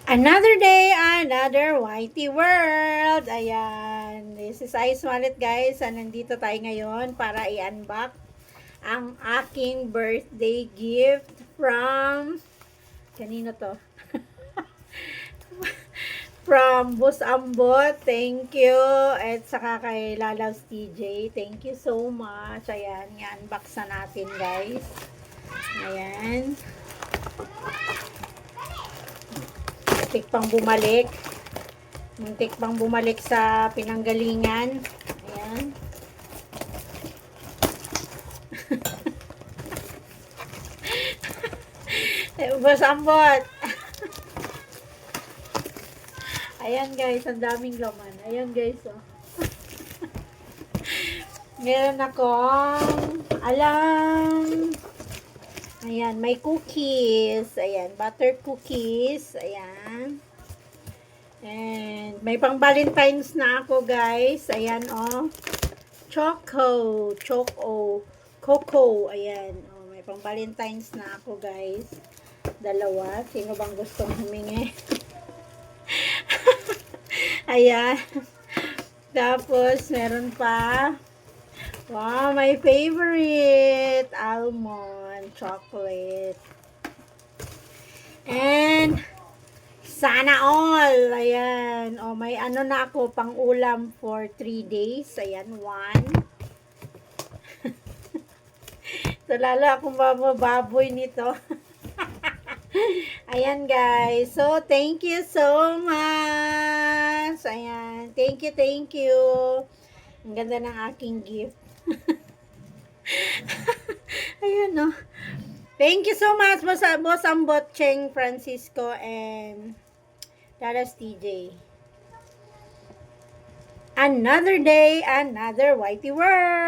Another day, another whitey world. Ayan. This is Ice Wallet, guys. Nandito tayo ngayon para i-unbox ang aking birthday gift from... Kanino to? From Bus Ambot. Thank you. At saka kay Lalaws TJ. Thank you so much. Ayan. I-unbox na natin, guys. Ayan. Muntik pang bumalik. Muntik pang bumalik sa pinanggalingan. Ayan. Bus Ambot. Ayan guys, ang daming laman. Ayan guys, oh. Meron akong alam. Ayan, may cookies. Ayan, butter cookies. Ayan. And may pang Valentine's na ako, guys. Ayan, oh. Cocoa. Ayan, oh. May pang Valentine's na ako, guys. Dalawa. Sino bang gustong humingi? Ayan. Tapos, meron pa. Wow, my favorite. Almond chocolate. And, sana all. Ayan. O, may ano na ako, pang ulam for 3 days. Ayan, 1. So, lalo akong baboy nito. Ayan, guys. So, thank you so much. Ayan. Thank you. Ang ganda ng aking gift. Ayan, no. Thank you so much, Boss Ambot, Cheng Francisco, and Lalas TJ. Another day, another whitey world.